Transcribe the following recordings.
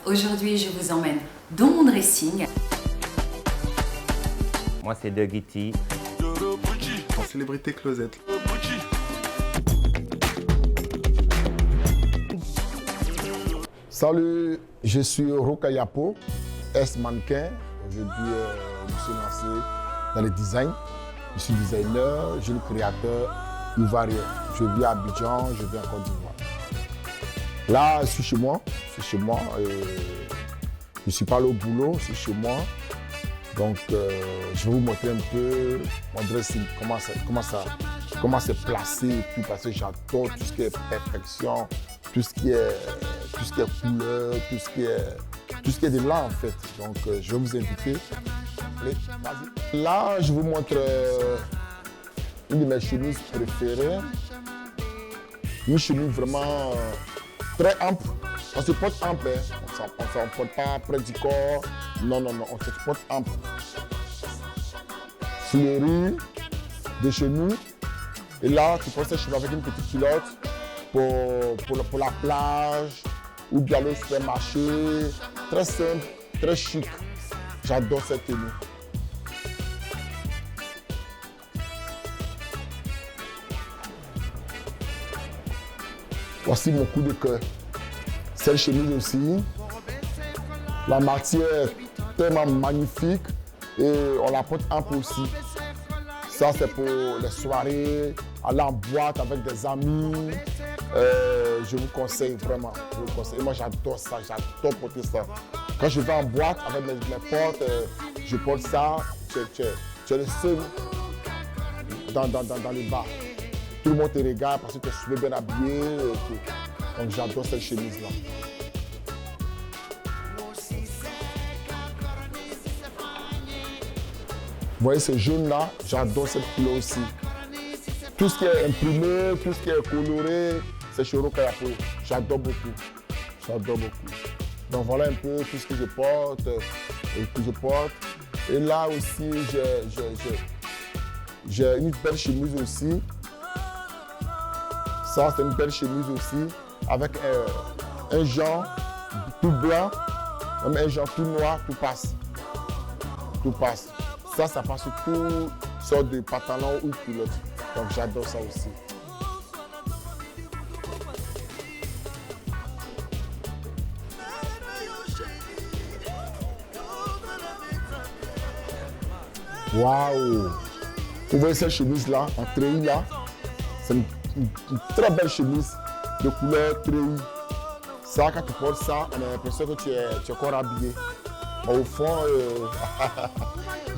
Aujourd'hui, je vous emmène dans mon dressing. Moi, c'est Dougie T. En célébrité closette. Salut, je suis Roka Yapo, ex-mannequin. Aujourd'hui, je me suis lancé dans le design. Je suis designer, jeune créateur ivoirien. Je vis à Abidjan, je vis en Côte d'Ivoire. Là, je suis chez moi. Je ne suis pas allé au boulot, je suis chez moi. Donc, je vais vous montrer un peu mon dressing, comment c'est placé et tout, parce que j'adore tout ce qui est perfection, tout ce qui est couleur, tout ce qui est de là en fait. Donc, je vais vous inviter. Allez, vas-y. Là, je vous montre une de mes chemises préférées. Une chemise vraiment très ample. On se porte ample, hein. On ne porte pas près du corps. Non, on se porte ample. Fleurie, des chenilles. Et là, tu portes cette chemise avec une petite culotte pour la plage ou bien le supermarché. Très simple, très chic. J'adore cette tenue. Voici mon coup de cœur. Cette chemise aussi, la matière est tellement magnifique et on la porte ample aussi. Ça, c'est pour les soirées, aller en boîte avec des amis. Je vous conseille vraiment. Et moi, j'adore ça, j'adore porter ça. Quand je vais en boîte avec mes potes, je porte ça. Tu es le seul dans les bars. Tout le monde te regarde parce que tu es super bien habillé. Donc j'adore cette chemise-là. Vous voyez ce jaune-là, j'adore cette couleur aussi. Tout ce qui est imprimé, tout ce qui est coloré, c'est chez Roka Yapo. J'adore beaucoup. Donc voilà un peu tout ce que je porte et là aussi, j'ai une belle chemise aussi. Ça, c'est une belle chemise aussi, avec un genre tout blanc, même un genre tout noir, tout passe. Ça passe sur toutes sortes de pantalons ou culottes. Donc j'adore ça aussi. Waouh! Vous voyez cette chemise-là, en treillis là? C'est une très belle chemise de couleur treillis. Ça, quand tu portes ça, on a l'impression que tu es encore habillé. Au fond,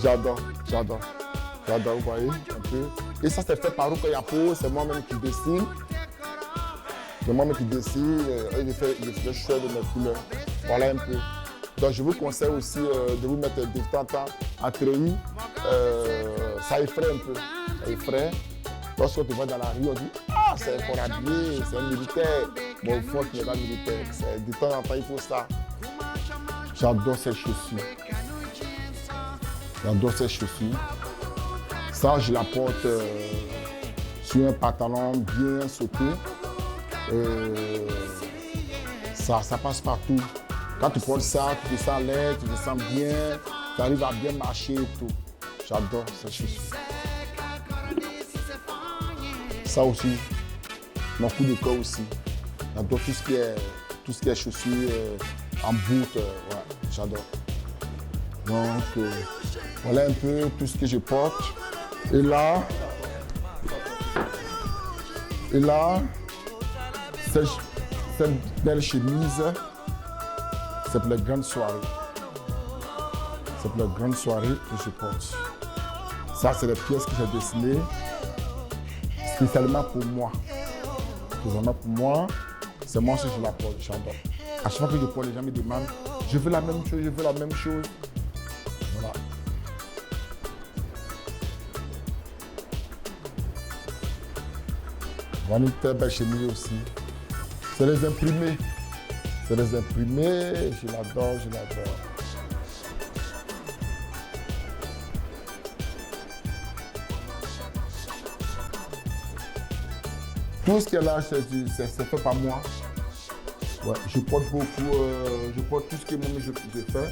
j'adore, vous voyez un peu. Et ça, c'est fait par Roka Yapo, c'est moi-même qui dessine. Il fait le choix de mes couleurs. Voilà un peu. Donc, je vous conseille aussi de vous mettre de temps en temps en treillis. Ça effraie un peu. Ça effraie. Lorsqu'on te voit dans la rue, on dit « Ah, c'est un corps habillé, c'est un militaire. » Bon, au fond, tu n'es pas militaire. De temps en temps, il faut ça. J'adore ces chaussures. Ça, je la porte sur un pantalon bien sauté. Ça passe partout. Quand tu portes ça, tu te sens l'air, tu te sens bien, tu arrives à bien marcher et tout. J'adore ces chaussures. Ça aussi, mon coup de cœur aussi. J'adore tout ce qui est chaussures en bout, ouais, j'adore. Donc, voilà un peu tout ce que je porte. Et là, cette belle chemise, c'est pour les grandes soirées. Que je porte. Ça, c'est les pièces que j'ai dessinées spécialement pour moi. C'est moi que je la porte, j'adore. À chaque fois que je porte, les gens me demandent, je veux la même chose. Voilà. Voilà une très belle chemise aussi. C'est les imprimés. Je l'adore. Tout ce qui est là, c'est fait par moi. Ouais, je porte beaucoup, je porte tout ce que moi je fais.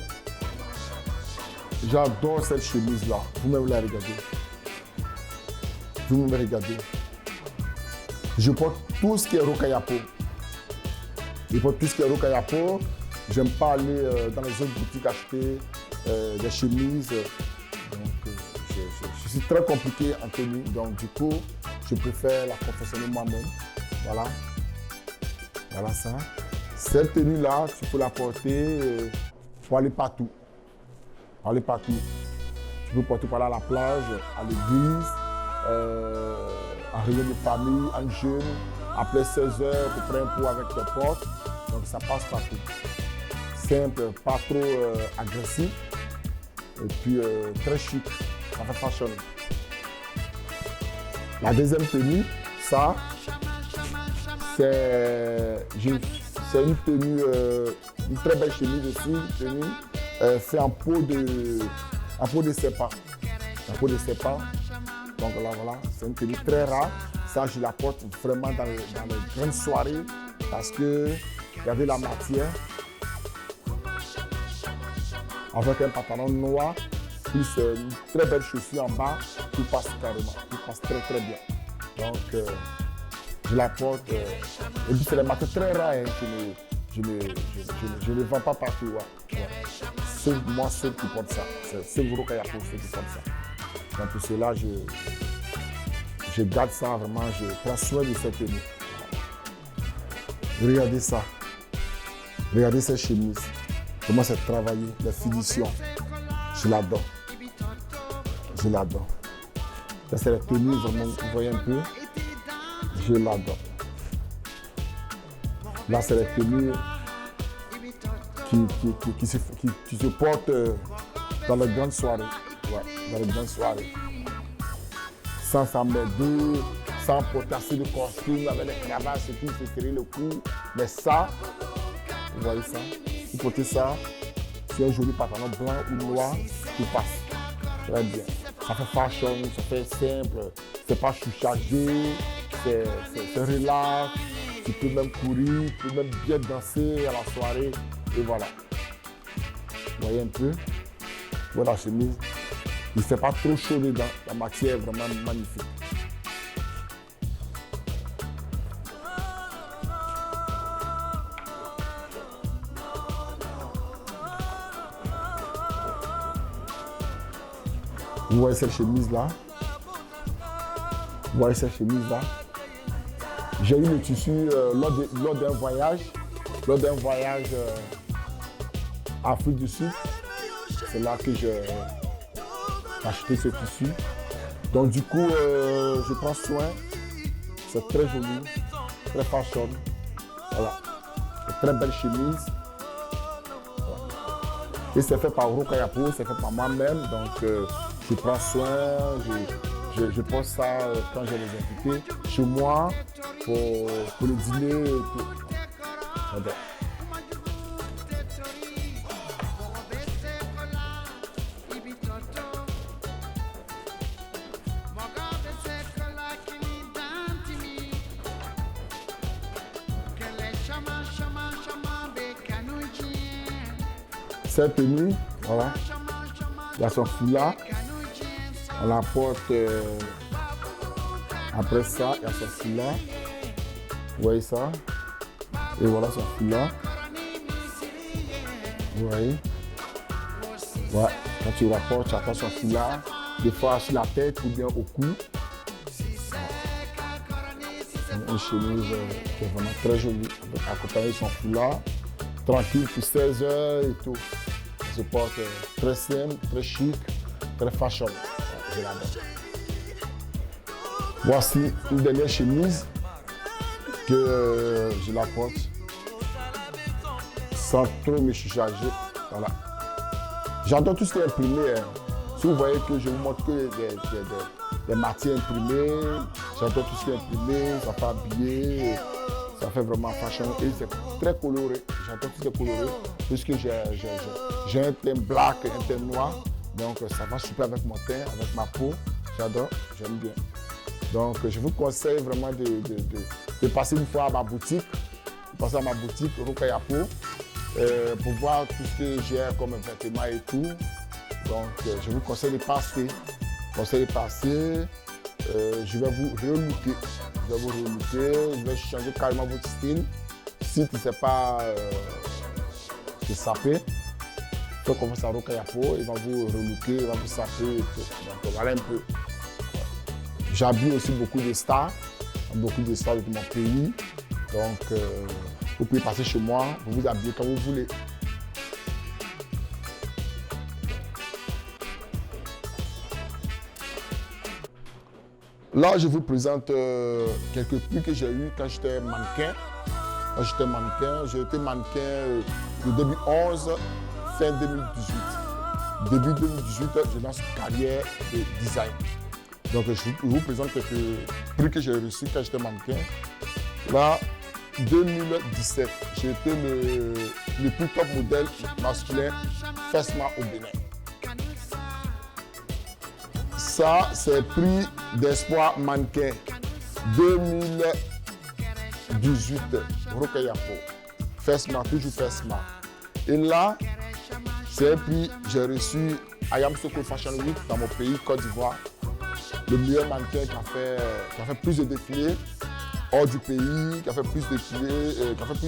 J'adore cette chemise-là. Vous-même la regardez. Vous-même regardez. Je porte tout ce qui est Rocayapo. Je porte tout ce qui est Rocayapo. J'aime pas aller dans les autres boutiques acheter des chemises. Donc, je suis très compliqué en tenue. Donc, du coup, je préfère la confectionner moi-même. Voilà. Voilà ça. Cette tenue-là, tu peux la porter pour aller partout. Pour aller partout. Tu peux porter par là à la plage, à l'église, en réunion de famille, en jeûne, après 16 heures pour prendre un pot avec tes potes. Donc ça passe partout. Simple, pas trop agressif. Et puis très chic. Ça fait fashion. La deuxième tenue, ça, c'est une tenue, une très belle chemise aussi, une tenue fait en peau de sépa. En peau de sépa. Donc là, voilà, c'est une tenue très rare. Ça, je la porte vraiment dans les grandes soirées parce que il y avait la matière avec un pantalon noir plus une très belle chaussure en bas, tout passe carrément, tout passe très très bien. Donc, je la porte. Et puis, c'est des matières très rares. Hein, je ne les vends pas partout. Ouais. Ouais. C'est moi seul qui porte ça. C'est Rocayapo qui porte ça. Donc, pour cela, je garde ça vraiment. Je prends soin de cette tenue. Regardez ça. Regardez cette chemise. Comment c'est travaillé, la finition. Je l'adore. Je l'adore. Ça, c'est la tenue, vraiment, vous voyez un peu. Je l'adore. Là, c'est la tenue qui se porte dans les grandes soirées. Ouais, dans les grandes soirées. Sans s'emmerder, sans porter assez de costumes, avec les cravaches et tout, se serrer le cou. Mais ça, vous voyez ça, vous portez ça sur un joli pantalon blanc ou noir, tout passe. Très bien. Ça fait fashion, ça fait simple, c'est pas sous-chargé, c'est relax. Tu peux même courir, tu peux même bien danser à la soirée. Et voilà. Vous voyez un peu? Voilà la chemise. Il ne fait pas trop chaud dedans. La matière est vraiment magnifique. Vous voyez cette chemise-là? Vous voyez cette chemise-là? J'ai eu le tissu lors d'un voyage. Lors d'un voyage en Afrique du Sud. C'est là que j'ai acheté ce tissu. Donc du coup, je prends soin. C'est très joli, très fashion. Voilà. Une très belle chemise. Voilà. Et c'est fait par Rocayapo, c'est fait par moi-même. Donc je prends soin, je porte ça quand j'ai les invités chez moi pour le dîner et tout. J'adore. Cette tenue, voilà, il y a son foulard, on la porte après ça, il y a son foulard, vous voyez ça, et voilà son foulard, vous voyez, ouais, quand tu la portes, tu attends son foulard, des fois sur la tête ou bien au cou, une chemise qui est vraiment très jolie, accompagnée de son foulard, tranquille pour 16 heures et tout. Je porte très simple, très chic, très fashion. Je l'adore. Voici une dernière chemise que je la porte sans trop me charger. Voilà. J'adore tout ce qui est imprimé. Hein. Si vous voyez que je vous montre que des matières imprimées, j'adore tout ce qui est imprimé, ça fait habiller. Ça fait vraiment fashion et c'est très coloré. J'adore tout ce qui est coloré. Puisque j'ai un teint black et un teint noir. Donc ça va super avec mon teint, avec ma peau. J'adore, j'aime bien. Donc je vous conseille vraiment de passer une fois à ma boutique. passez à ma boutique Roca Yapo pour voir tout ce que j'ai comme vêtements et tout. Donc, je vous conseille de passer. Je vais vous relooker. Je vais changer carrément votre style. Si tu ne sais pas te saper, faites confiance à Roca Yapo, il va vous relooker, il va vous saper. Donc, voilà un peu. J'habille aussi beaucoup de stars de mon pays. Donc, vous pouvez passer chez moi, vous vous habillez comme vous voulez. Là, je vous présente quelques prix que j'ai eu quand j'étais mannequin. J'ai été mannequin de 2011, fin 2018. Début 2018, je lance une carrière de design. Donc, je vous présente quelques prix que j'ai reçus quand j'étais mannequin. Là, 2017, j'ai été le plus top modèle masculin FESMA au Bénin. Ça, c'est prix d'espoir mannequin 2018, Roca Yapo. FESMA, toujours FESMA. Et là, c'est un prix que j'ai reçu à Yamoussoukro Fashion Week dans mon pays, Côte d'Ivoire. Le meilleur mannequin qui a fait plus de défilés hors du pays, qui a fait plus de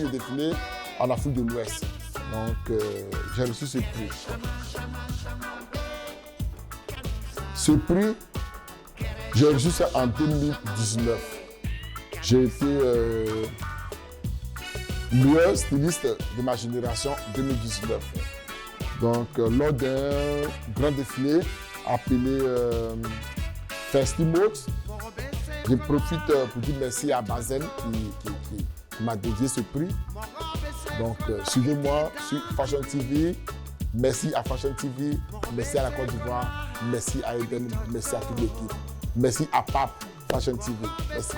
défilés en Afrique de l'Ouest. Donc, j'ai reçu ce prix. Ce prix, j'ai reçu ça en 2019. J'ai été meilleur styliste de ma génération 2019. Donc, lors d'un grand défilé appelé Festimode, je profite pour dire merci à Bazen qui m'a dédié ce prix. Donc, suivez-moi sur Fashion TV. Merci à Fashion TV, merci à la Côte d'Ivoire, merci à Eden, merci à toute l'équipe. Merci à Pape Fashion TV. Merci.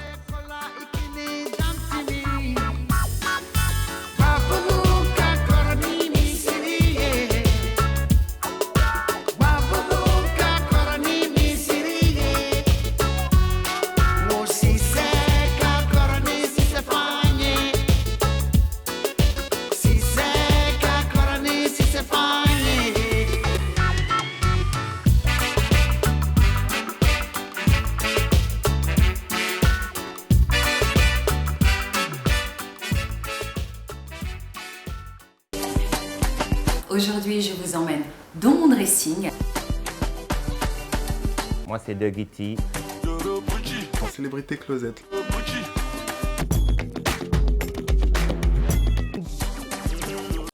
Aujourd'hui, je vous emmène dans mon dressing. Moi, c'est Dougie T. En célébrité closet.